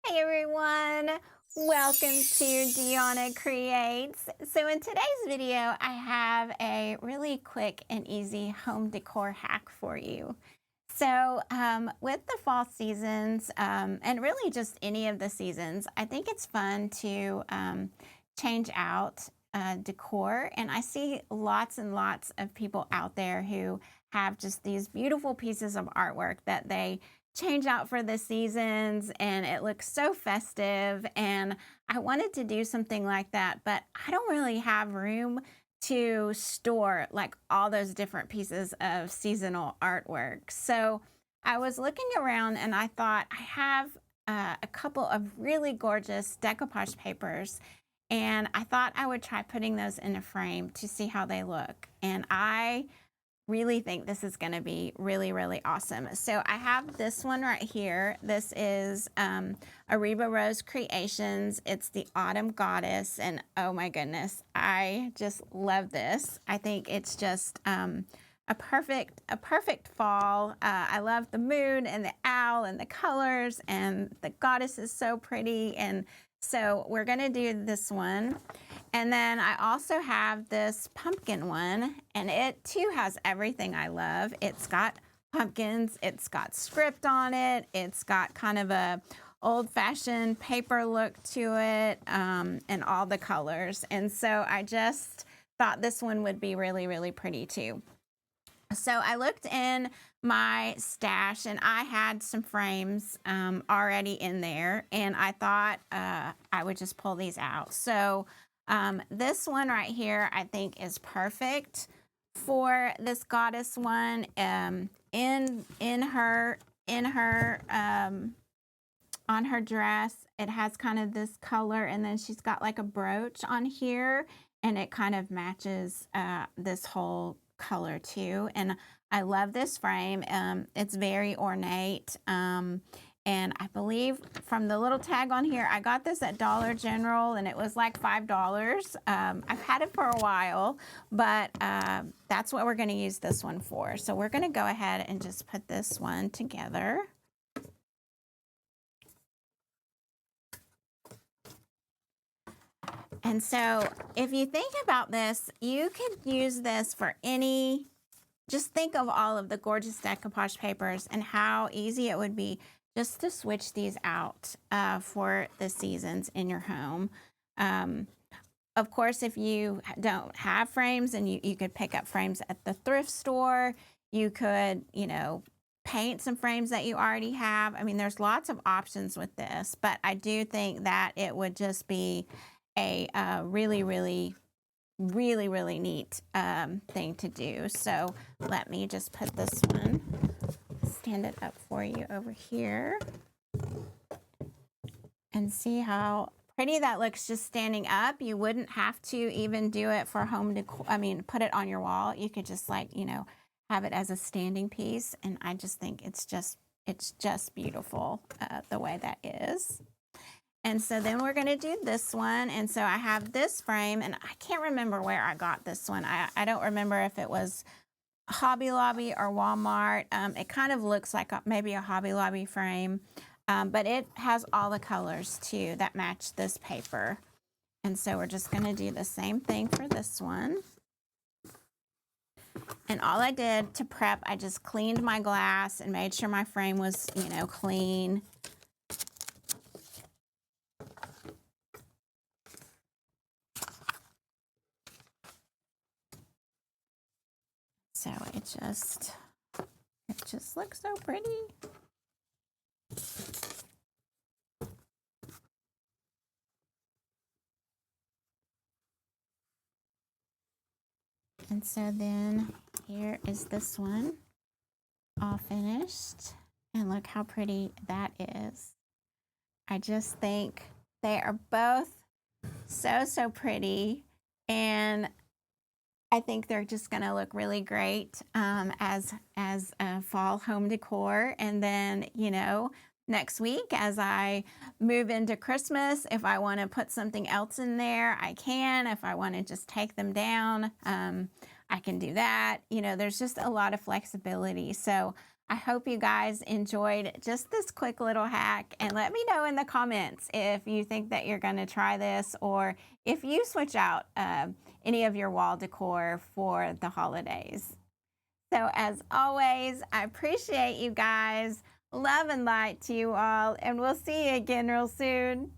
Hey everyone, welcome to Deanna Creates. So in today's video, I have a really quick and easy home decor hack for you. So with the fall seasons, and really just any of the seasons, I think it's fun to change out decor. And I see lots and lots of people out there who have just these beautiful pieces of artwork that they change out for the seasons, and it looks so festive. And I wanted to do something like that, but I don't really have room to store like all those different pieces of seasonal artwork. So I was looking around and I thought I have a couple of really gorgeous decoupage papers, and I thought I would try putting those in a frame to see how they look. And I really think this is going to be really, really awesome. So I have this one right here. This is Ariba Rose Creations. It's the Autumn Goddess, and oh my goodness, I just love this. I think it's just a perfect fall. I love the moon and the owl and the colors, and the goddess is so pretty. And so we're going to do this one. And then I also have this pumpkin one, and it too has everything I love. It's got pumpkins, it's got script on it, it's got kind of a old-fashioned paper look to it, and all the colors. And so I just thought this one would be really, really pretty too. So I looked in my stash and I had some frames already in there, and I thought I would just pull these out. So this one right here I think is perfect for this goddess one. In her on her dress, it has kind of this color, and then she's got like a brooch on here, and it kind of matches this whole color too. And I love this frame. It's very ornate. And I believe from the little tag on here, I got this at Dollar General, and it was like $5. I've had it for a while, but that's what we're going to use this one for. So we're going to go ahead and just put this one together. And so if you think about this, you could use this for any, just think of all of the gorgeous decoupage papers and how easy it would be just to switch these out for the seasons in your home. Of course, if you don't have frames, and you could pick up frames at the thrift store, you could, paint some frames that you already have. I mean, there's lots of options with this, but I do think that it would just be a really, really, really, really neat thing to do. So let me just put this one, stand it up for you over here, and see how pretty that looks just standing up. You wouldn't have to even do it for home decor. I mean, put it on your wall. You could just have it as a standing piece. And I just think it's just beautiful the way that is. And so then we're going to do this one. And so I have this frame, and I can't remember where I got this one. I don't remember if it was Hobby Lobby or Walmart. It kind of looks like maybe a Hobby Lobby frame, but it has all the colors too that match this paper. And so we're just going to do the same thing for this one. And all I did to prep, I just cleaned my glass and made sure my frame was, clean. So it just looks so pretty. And so then here is this one all finished, and look how pretty that is. I just think they are both so pretty, and I think they're just going to look really great as fall home decor. And then, next week as I move into Christmas, if I want to put something else in there, I can. If I want to just take them down, I can do that. There's just a lot of flexibility. So I hope you guys enjoyed just this quick little hack, and let me know in the comments if you think that you're going to try this or if you switch out any of your wall decor for the holidays. So as always, I appreciate you guys. Love and light to you all, and we'll see you again real soon.